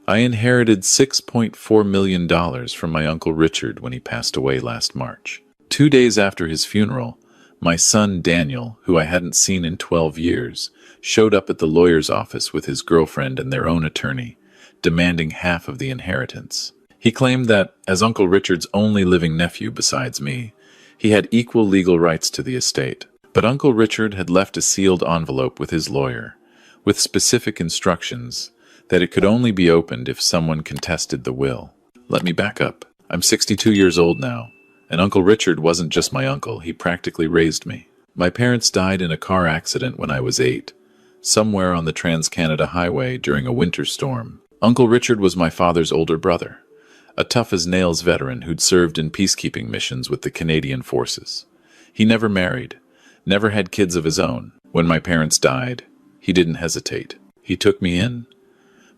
I inherited $6.4 million from my Uncle Richard when he passed away last March. 2 days after his funeral, my son Daniel, who I hadn't seen in 12 years, showed up at the lawyer's office with his girlfriend and their own attorney, demanding half of the inheritance. He claimed that, as Uncle Richard's only living nephew besides me, he had equal legal rights to the estate. But Uncle Richard had left a sealed envelope with his lawyer, with specific instructions that it could only be opened if someone contested the will. Let me back up. I'm 62 years old now, and Uncle Richard wasn't just my uncle, he practically raised me. My parents died in a car accident when I was 8, somewhere on the Trans-Canada Highway during a winter storm. Uncle Richard was my father's older brother, a tough-as-nails veteran who'd served in peacekeeping missions with the Canadian Forces. He never married, never had kids of his own. When my parents died, he didn't hesitate. He took me in,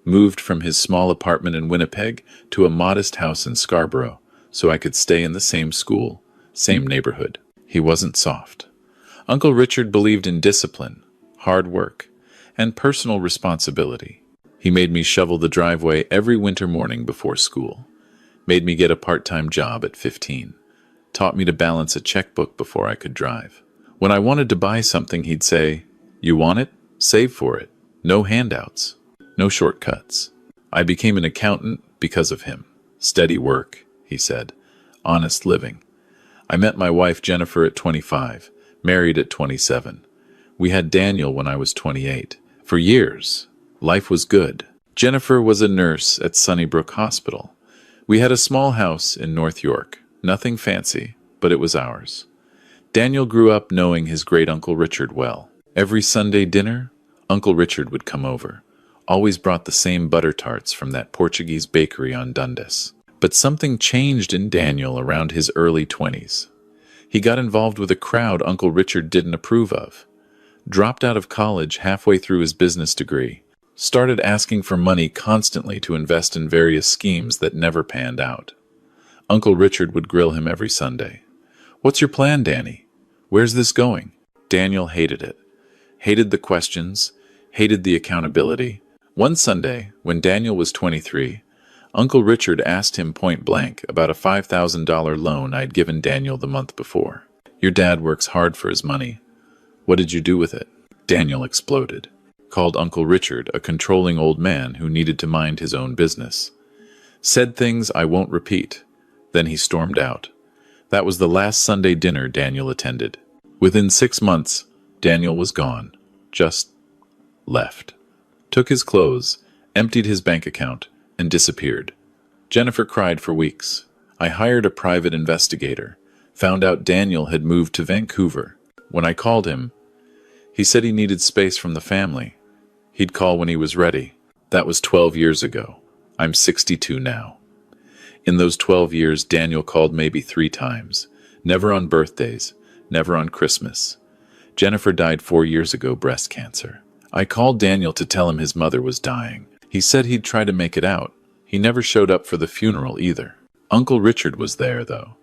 moved from his small apartment in Winnipeg to a modest house in Scarborough so I could stay in the same school, same neighborhood. He wasn't soft. Uncle Richard believed in discipline, hard work, and personal responsibility. He made me shovel the driveway every winter morning before school, made me get a part-time job at 15, taught me to balance a checkbook before I could drive. When I wanted to buy something, he'd say, "You want it? Save for it. No handouts. No shortcuts." I became an accountant because of him. Steady work, he said. Honest living. I met my wife Jennifer at 25, married at 27. We had Daniel when I was 28. For years, life was good. Jennifer was a nurse at Sunnybrook Hospital. We had a small house in North York. Nothing fancy, but it was ours. Daniel grew up knowing his great-uncle Richard well. Every Sunday dinner, Uncle Richard would come over. Always brought the same butter tarts from that Portuguese bakery on Dundas. But something changed in Daniel around his early 20s. He got involved with a crowd Uncle Richard didn't approve of. Dropped out of college halfway through his business degree. Started asking for money constantly to invest in various schemes that never panned out. Uncle Richard would grill him every Sunday. "What's your plan, Danny? Where's this going?" Daniel hated it. Hated the questions, hated the accountability. One Sunday, when Daniel was 23, Uncle Richard asked him point blank about a $5,000 loan I'd given Daniel the month before. "Your dad works hard for his money. What did you do with it?" Daniel exploded. Called Uncle Richard a controlling old man who needed to mind his own business. Said things I won't repeat. Then he stormed out. That was the last Sunday dinner Daniel attended. Within 6 months, Daniel was gone. Just left. Took his clothes, emptied his bank account, and disappeared. Jennifer cried for weeks. I hired a private investigator. Found out Daniel had moved to Vancouver. When I called him, he said he needed space from the family. He'd call when he was ready. That was 12 years ago. I'm 62 now. In those 12 years, Daniel called maybe 3 times. Never on birthdays, never on Christmas. Jennifer died 4 years ago, breast cancer. I called Daniel to tell him his mother was dying. He said he'd try to make it out. He never showed up for the funeral either. Uncle Richard was there, though.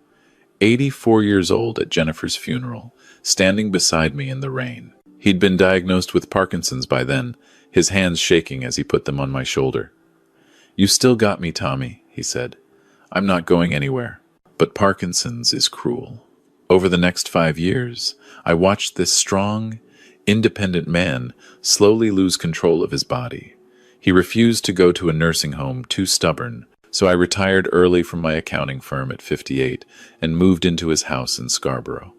84 years old at Jennifer's funeral, standing beside me in the rain. He'd been diagnosed with Parkinson's by then, his hands shaking as he put them on my shoulder. "You still got me, Tommy," he said. "I'm not going anywhere. But Parkinson's is cruel." Over the next 5 years, I watched this strong, independent man slowly lose control of his body. He refused to go to a nursing home, too stubborn, so I retired early from my accounting firm at 58 and moved into his house in Scarborough.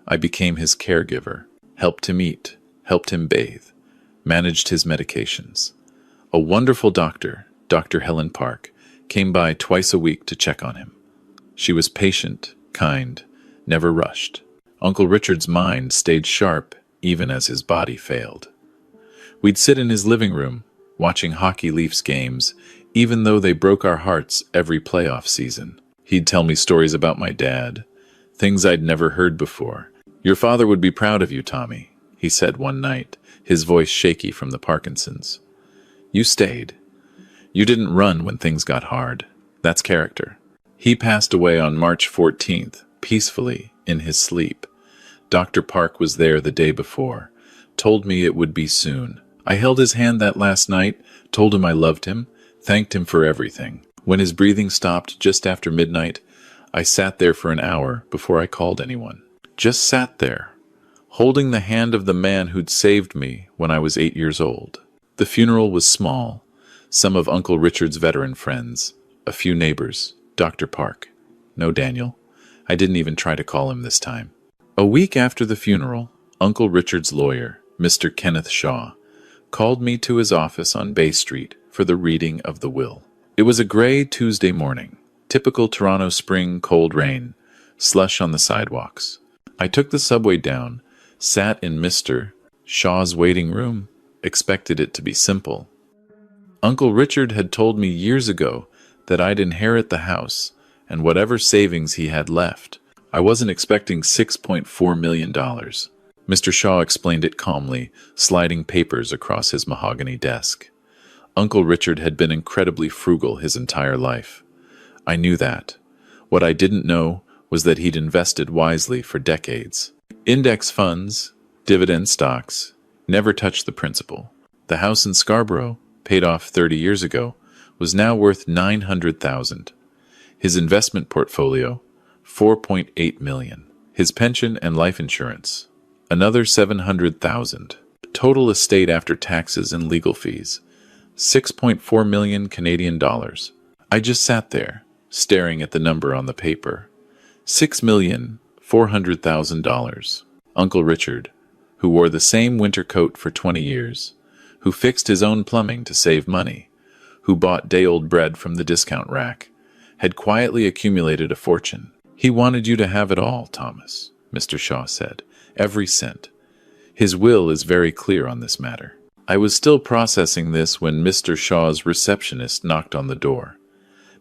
I became his caregiver, helped him eat, helped him bathe, managed his medications. A wonderful doctor, Dr. Helen Park, came by twice a week to check on him. She was patient, kind, never rushed. Uncle Richard's mind stayed sharp even as his body failed. We'd sit in his living room, watching Hockey Leafs games, even though they broke our hearts every playoff season. He'd tell me stories about my dad, things I'd never heard before. "Your father would be proud of you, Tommy," he said one night, his voice shaky from the Parkinson's. "You stayed. You didn't run when things got hard. That's character." He passed away on March 14th, peacefully, in his sleep. Dr. Park was there the day before, told me it would be soon. I held his hand that last night, told him I loved him, thanked him for everything. When his breathing stopped just after midnight, I sat there for an hour before I called anyone. Just sat there, holding the hand of the man who'd saved me when I was 8 years old. The funeral was small. Some of Uncle Richard's veteran friends, a few neighbors, Dr. Park. No Daniel. I didn't even try to call him this time. A week after the funeral, Uncle Richard's lawyer, Mr. Kenneth Shaw, called me to his office on Bay Street for the reading of the will. It was a gray Tuesday morning, typical Toronto spring cold rain, slush on the sidewalks. I took the subway down, sat in Mr. Shaw's waiting room, expected it to be simple. Uncle Richard had told me years ago that I'd inherit the house and whatever savings he had left. I wasn't expecting $6.4 million. Mr. Shaw explained it calmly, sliding papers across his mahogany desk. Uncle Richard had been incredibly frugal his entire life. I knew that. What I didn't know was that he'd invested wisely for decades. Index funds, dividend stocks, never touched the principal. The house in Scarborough, paid off 30 years ago, was now worth $900,000. His investment portfolio, $4.8 million. His pension and life insurance, another $700,000. Total estate after taxes and legal fees, 6.4 million Canadian dollars. I just sat there, staring at the number on the paper. $6,400,000. Uncle Richard, who wore the same winter coat for 20 years, who fixed his own plumbing to save money, who bought day-old bread from the discount rack, had quietly accumulated a fortune. He wanted you to have it all, Thomas, Mr. Shaw said. Every cent. His will is very clear on this matter. I was still processing this when Mr. Shaw's receptionist knocked on the door.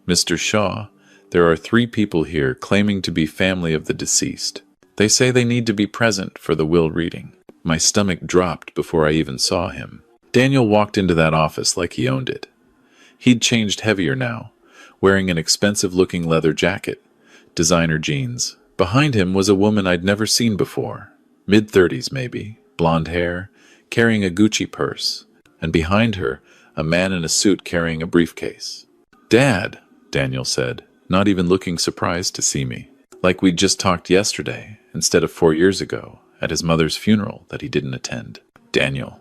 Mr. Shaw, there are 3 people here claiming to be family of the deceased. They say they need to be present for the will reading. My stomach dropped before I even saw him. Daniel walked into that office like he owned it. He'd changed heavier now, wearing an expensive-looking leather jacket, designer jeans. Behind him was a woman I'd never seen before, mid-30s maybe, blonde hair, carrying a Gucci purse, and behind her, a man in a suit carrying a briefcase. "Dad," Daniel said, not even looking surprised to see me, like we'd just talked yesterday, instead of 4 years ago, at his mother's funeral that he didn't attend. Daniel.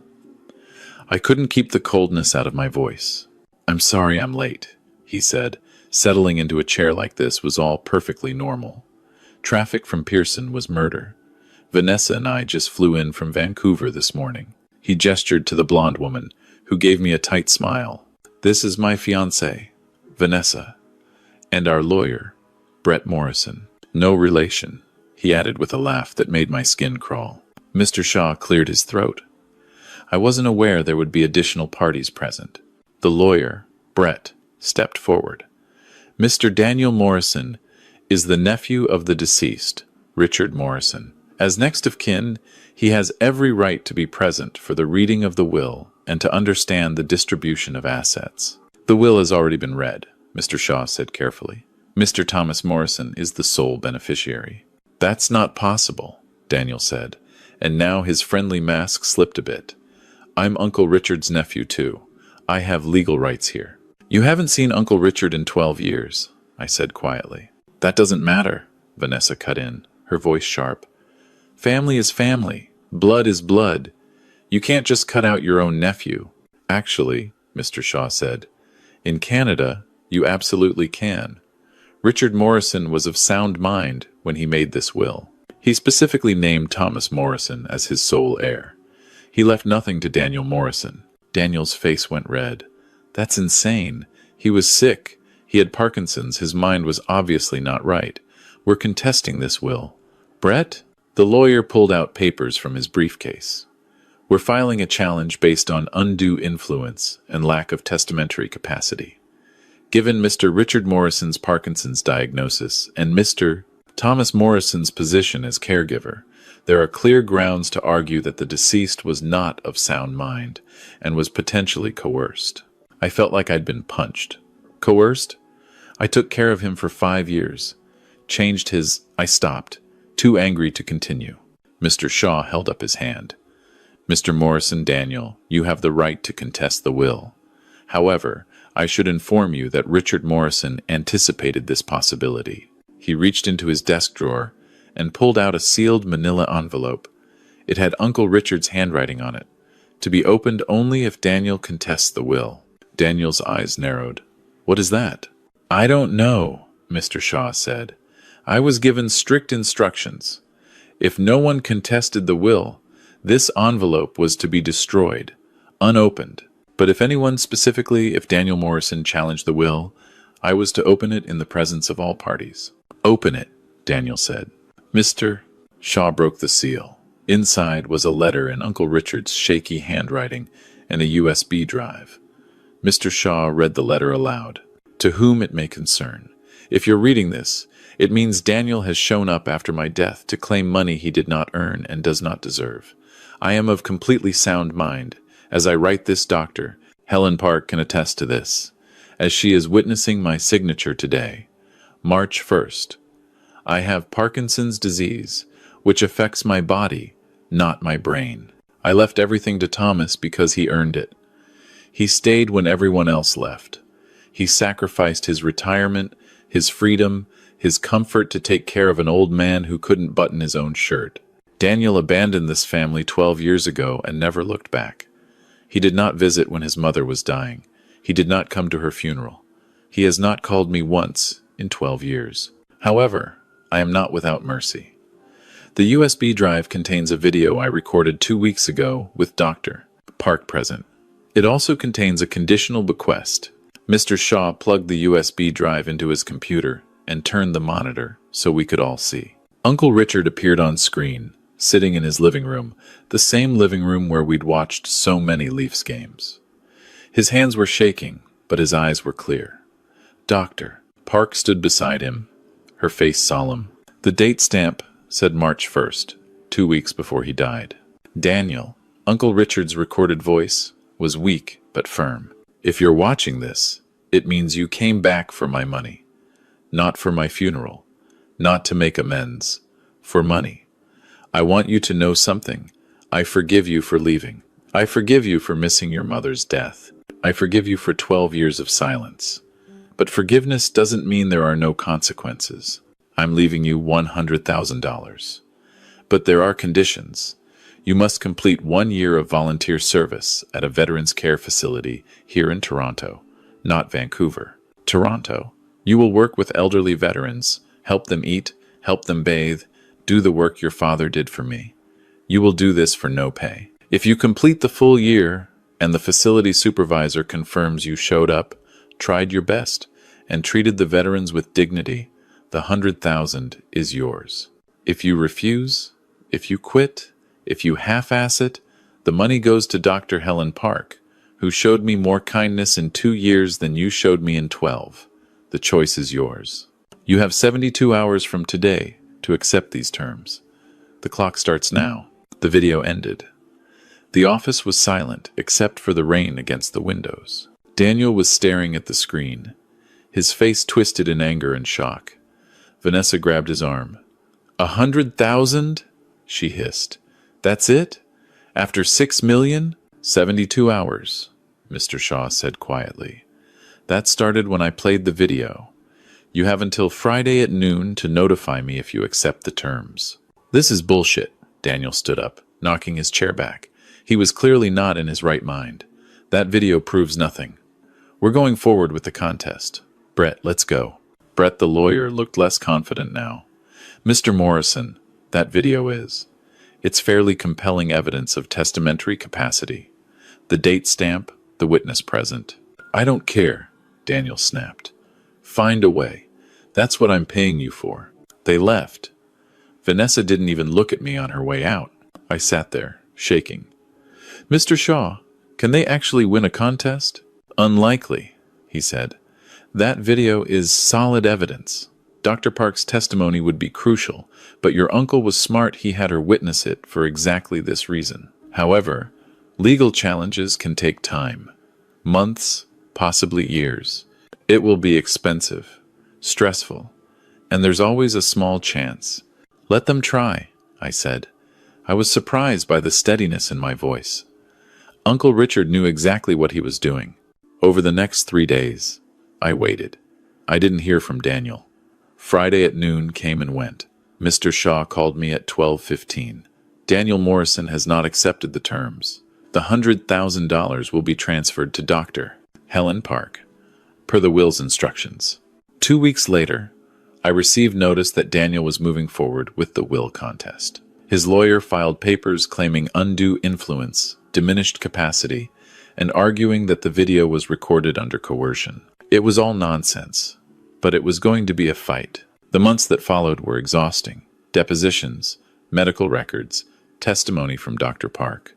I couldn't keep the coldness out of my voice. "I'm sorry I'm late," he said. Settling into a chair like this was all perfectly normal. Traffic from Pearson was murder. Vanessa and I just flew in from Vancouver this morning. He gestured to the blonde woman, who gave me a tight smile. "This is my fiancée, Vanessa, and our lawyer, Brett Morrison. No relation," he added with a laugh that made my skin crawl. Mr. Shaw cleared his throat. I wasn't aware there would be additional parties present. The lawyer, Brett, stepped forward. "Mr. Daniel Morrison is the nephew of the deceased, Richard Morrison. As next of kin, he has every right to be present for the reading of the will and to understand the distribution of assets." "The will has already been read," Mr. Shaw said carefully. "Mr. Thomas Morrison is the sole beneficiary." "That's not possible," Daniel said, and now his friendly mask slipped a bit. "I'm Uncle Richard's nephew, too. I have legal rights here." "You haven't seen Uncle Richard in 12 years, I said quietly. "That doesn't matter," Vanessa cut in, her voice sharp. "Family is family. Blood is blood. You can't just cut out your own nephew." "Actually," Mr. Shaw said, "in Canada, you absolutely can. Richard Morrison was of sound mind when he made this will. He specifically named Thomas Morrison as his sole heir. He left nothing to Daniel Morrison." Daniel's face went red. "That's insane. He was sick. He had Parkinson's. His mind was obviously not right. We're contesting this will." "Brett?" The lawyer pulled out papers from his briefcase. "We're filing a challenge based on undue influence and lack of testamentary capacity. Given Mr. Richard Morrison's Parkinson's diagnosis and Mr. Thomas Morrison's position as caregiver, there are clear grounds to argue that the deceased was not of sound mind and was potentially coerced." I felt like I'd been punched. "Coerced? I took care of him for 5 years. Changed his—" I stopped, too angry to continue. Mr. Shaw held up his hand. "Mr. Morrison, Daniel, you have the right to contest the will. However, I should inform you that Richard Morrison anticipated this possibility. He reached into his desk drawer and pulled out a sealed manila envelope. It had Uncle Richard's handwriting on it, to be opened only if Daniel contests the will. Daniel's eyes narrowed. What is that? I don't know, Mr. Shaw said. I was given strict instructions. If no one contested the will, this envelope was to be destroyed, unopened. But if anyone, specifically if Daniel Morrison, challenged the will, I was to open it in the presence of all parties. Open it, Daniel said. Mr. Shaw broke the seal. Inside was a letter in Uncle Richard's shaky handwriting and a USB drive. Mr. Shaw read the letter aloud. To whom it may concern. If you're reading this, it means Daniel has shown up after my death to claim money he did not earn and does not deserve. I am of completely sound mind. As I write this, Dr. Helen Park can attest to this, as she is witnessing my signature today. March 1st. I have Parkinson's disease, which affects my body, not my brain. I left everything to Thomas because he earned it. He stayed when everyone else left. He sacrificed his retirement, his freedom, his comfort to take care of an old man who couldn't button his own shirt. Daniel abandoned this family 12 years ago and never looked back. He did not visit when his mother was dying. He did not come to her funeral. He has not called me once in 12 years. However, I am not without mercy. The USB drive contains a video I recorded 2 weeks ago with Dr. Park present. It also contains a conditional bequest. Mr. Shaw plugged the USB drive into his computer and turned the monitor so we could all see. Uncle Richard appeared on screen, sitting in his living room, the same living room where we'd watched so many Leafs games. His hands were shaking, but his eyes were clear. Dr. Park stood beside him, her face solemn. The date stamp said March 1st, 2 weeks before he died. Daniel, Uncle Richard's recorded voice, was weak but firm. If you're watching this, it means you came back for my money. Not for my funeral. Not to make amends. For money. I want you to know something. I forgive you for leaving. I forgive you for missing your mother's death. I forgive you for 12 years of silence. But forgiveness doesn't mean there are no consequences. I'm leaving you $100,000. But there are conditions. You must complete 1 year of volunteer service at a veterans care facility here in Toronto, not Vancouver. Toronto. You will work with elderly veterans, help them eat, help them bathe, do the work your father did for me. You will do this for no pay. If you complete the full year and the facility supervisor confirms you showed up, tried your best, and treated the veterans with dignity, the $100,000 is yours. If you refuse, if you quit, if you half-ass it, the money goes to Dr. Helen Park, who showed me more kindness in 2 years than you showed me in 12. The choice is yours. You have 72 hours from today to accept these terms. The clock starts now. The video ended. The office was silent except for the rain against the windows. Daniel was staring at the screen, his face twisted in anger and shock. Vanessa grabbed his arm. 100,000? She hissed. That's it? After 6 million? 72 hours, Mr. Shaw said quietly. That started when I played the video. You have until Friday at noon to notify me if you accept the terms. This is bullshit. Daniel stood up, knocking his chair back. He was clearly not in his right mind. That video proves nothing. We're going forward with the contest. Brett, let's go. Brett, the lawyer, looked less confident now. Mr. Morrison, that video is. It's fairly compelling evidence of testamentary capacity. The date stamp, the witness present. I don't care, Daniel snapped. Find a way. That's what I'm paying you for. They left. Vanessa didn't even look at me on her way out. I sat there, shaking. Mr. Shaw, can they actually win a contest? Unlikely, he said. That video is solid evidence. Dr. Park's testimony would be crucial, but your uncle was smart he had her witness it for exactly this reason. However, legal challenges can take time. Months, possibly years. It will be expensive, stressful, and there's always a small chance. Let them try, I said. I was surprised by the steadiness in my voice. Uncle Richard knew exactly what he was doing. Over the next 3 days, I waited. I didn't hear from Daniel. Friday at noon came and went. Mr. Shaw called me at 12:15. Daniel Morrison has not accepted the terms. The $100,000 will be transferred to Dr. Helen Park, per the will's instructions. 2 weeks later, I received notice that Daniel was moving forward with the will contest. His lawyer filed papers claiming undue influence, diminished capacity, and arguing that the video was recorded under coercion. It was all nonsense, but it was going to be a fight. The months that followed were exhausting. Depositions, medical records, testimony from Dr. Park.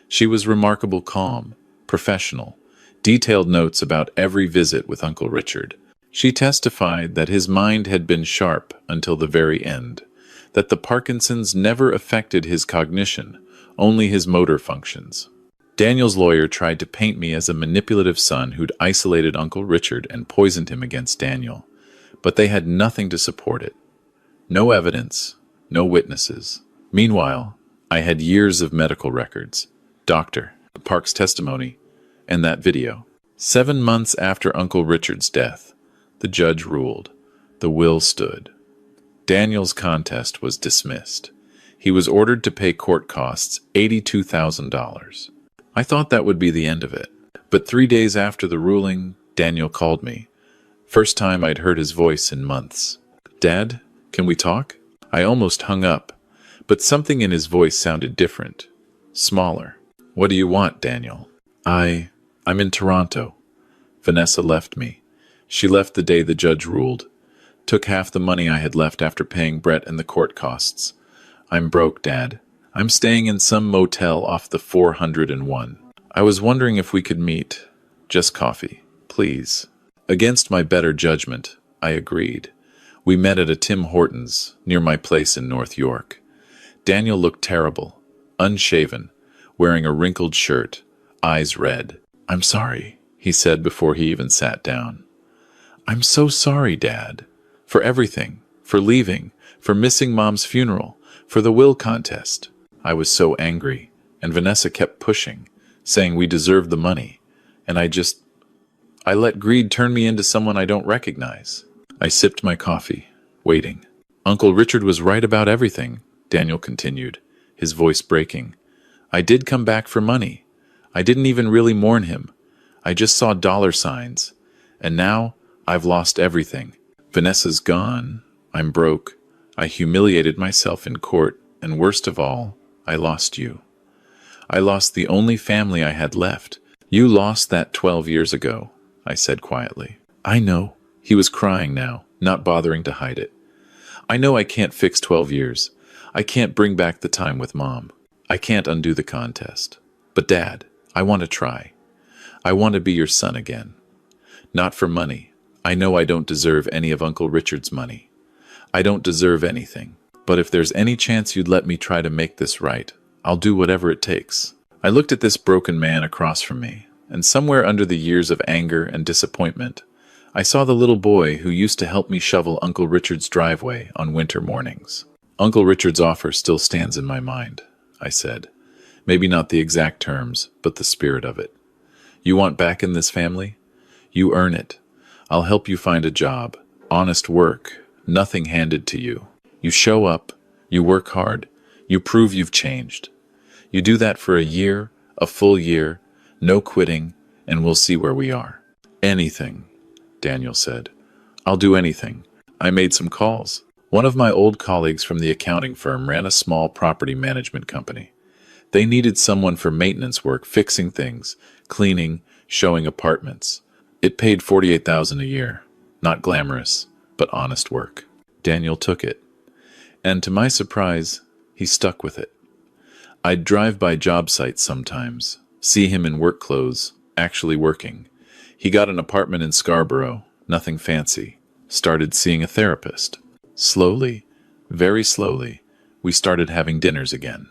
She was remarkable calm, professional, detailed notes about every visit with Uncle Richard. She testified that his mind had been sharp until the very end, that the Parkinson's never affected his cognition, only his motor functions. Daniel's lawyer tried to paint me as a manipulative son who'd isolated Uncle Richard and poisoned him against Daniel, but they had nothing to support it. No evidence, no witnesses. Meanwhile, I had years of medical records, Dr. Park's testimony, and that video. 7 months after Uncle Richard's death, the judge ruled. The will stood. Daniel's contest was dismissed. He was ordered to pay court costs $82,000. I thought that would be the end of it. But 3 days after the ruling, Daniel called me. First time I'd heard his voice in months. "Dad, can we talk?" I almost hung up, but something in his voice sounded different, smaller. "What do you want, Daniel?" I'm in Toronto. Vanessa left me. She left the day the judge ruled. Took half the money I had left after paying Brett and the court costs. I'm broke, Dad. I'm staying in some motel off the 401. I was wondering if we could meet. Just coffee, please. Against my better judgment, I agreed. We met at a Tim Hortons near my place in North York. Daniel looked terrible, unshaven, wearing a wrinkled shirt, eyes red. "I'm sorry," he said before he even sat down. "I'm so sorry, Dad. For everything. For leaving. For missing Mom's funeral. For the will contest." I was so angry, and Vanessa kept pushing, saying we deserved the money, and I let greed turn me into someone I don't recognize. I sipped my coffee, waiting. "Uncle Richard was right about everything," Daniel continued, his voice breaking. "I did come back for money. I didn't even really mourn him. I just saw dollar signs. And now I've lost everything. Vanessa's gone. I'm broke. I humiliated myself in court, and worst of all, I lost you. I lost the only family I had left. You lost that 12 years ago," I said quietly. "I know." He was crying now, not bothering to hide it. "I know I can't fix 12 years. I can't bring back the time with Mom. I can't undo the contest. But Dad, I want to try. I want to be your son again. Not for money. I know I don't deserve any of Uncle Richard's money. I don't deserve anything. But if there's any chance you'd let me try to make this right, I'll do whatever it takes." I looked at this broken man across from me, and somewhere under the years of anger and disappointment, I saw the little boy who used to help me shovel Uncle Richard's driveway on winter mornings. "Uncle Richard's offer still stands in my mind," I said. "Maybe not the exact terms, but the spirit of it. You want back in this family? You earn it. I'll help you find a job, honest work, nothing handed to you. You show up, you work hard, you prove you've changed. You do that for a year, a full year, no quitting, and we'll see where we are." "Anything," Daniel said. "I'll do anything." I made some calls. One of my old colleagues from the accounting firm ran a small property management company. They needed someone for maintenance work, fixing things, cleaning, showing apartments. It paid $48,000 a year. Not glamorous, but honest work. Daniel took it. And to my surprise, he stuck with it. I'd drive by job sites sometimes, see him in work clothes, actually working. He got an apartment in Scarborough, nothing fancy. Started seeing a therapist. Slowly, very slowly, we started having dinners again.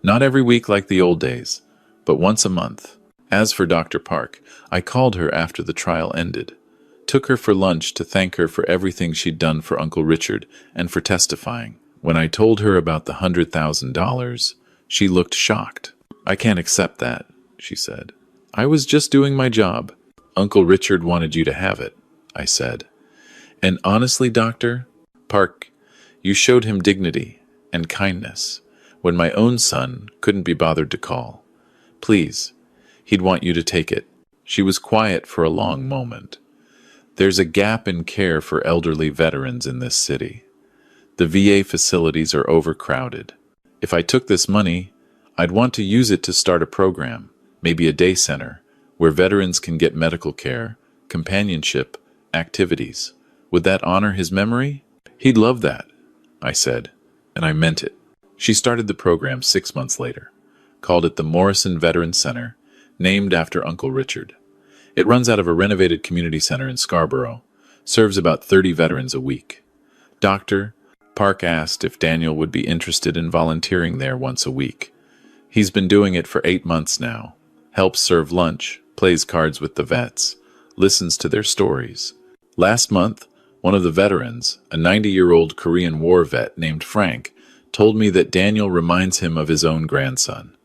Not every week like the old days, but once a month. As for Dr. Park, I called her after the trial ended. Took her for lunch to thank her for everything she'd done for Uncle Richard and for testifying. When I told her about the $100,000, she looked shocked. "I can't accept that," she said. "I was just doing my job." Uncle Richard wanted you to have it, I said. And honestly, Doctor, Park, you showed him dignity and kindness when my own son couldn't be bothered to call. Please, he'd want you to take it. She was quiet for a long moment. There's a gap in care for elderly veterans in this city. The VA facilities are overcrowded. If I took this money, I'd want to use it to start a program, maybe a day center, where veterans can get medical care, companionship, activities. Would that honor his memory? He'd love that, I said, and I meant it. She started the program 6 months later, called it the Morrison Veteran Center, named after Uncle Richard. It runs out of a renovated community center in Scarborough, serves about 30 veterans a week. Dr. Park asked if Daniel would be interested in volunteering there once a week. He's been doing it for 8 months now, helps serve lunch, plays cards with the vets, listens to their stories. Last month, one of the veterans, a 90-year-old Korean War vet named Frank, told me that Daniel reminds him of his own grandson.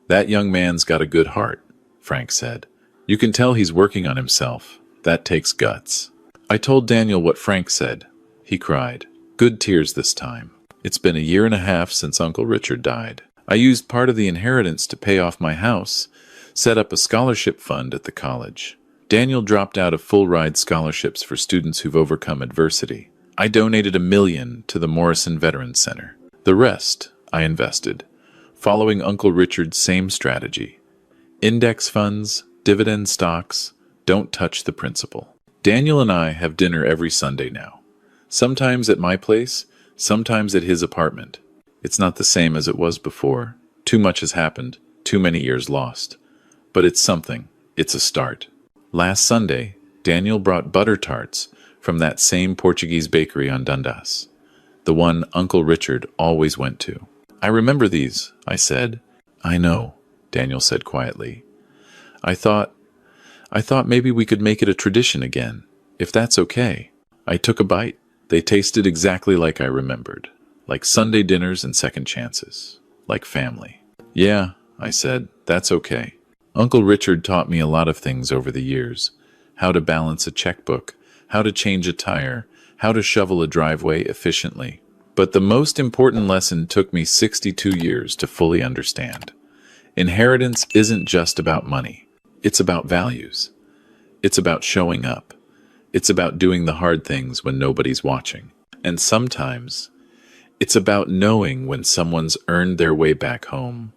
That young man's got a good heart, Frank said. You can tell he's working on himself. That takes guts. I told Daniel what Frank said. He cried. Good tears this time. It's been 1.5 years since Uncle Richard died. I used part of the inheritance to pay off my house, set up a scholarship fund at the college. Daniel dropped out of full-ride scholarships for students who've overcome adversity. I donated $1 million to the Morrison Veteran Center. The rest, I invested, following Uncle Richard's same strategy. Index funds, dividend stocks, don't touch the principal. Daniel and I have dinner every Sunday now. Sometimes at my place, sometimes at his apartment. It's not the same as it was before. Too much has happened, too many years lost. But it's something. It's a start. Last Sunday, Daniel brought butter tarts from that same Portuguese bakery on Dundas, the one Uncle Richard always went to. I remember these, I said. I know, Daniel said quietly. I thought maybe we could make it a tradition again, if that's okay. I took a bite. They tasted exactly like I remembered, like Sunday dinners and second chances, like family. Yeah, I said, that's okay. Uncle Richard taught me a lot of things over the years. How to balance a checkbook, how to change a tire, how to shovel a driveway efficiently. But the most important lesson took me 62 years to fully understand. Inheritance isn't just about money. It's about values. It's about showing up. It's about doing the hard things when nobody's watching. And sometimes, it's about knowing when someone's earned their way back home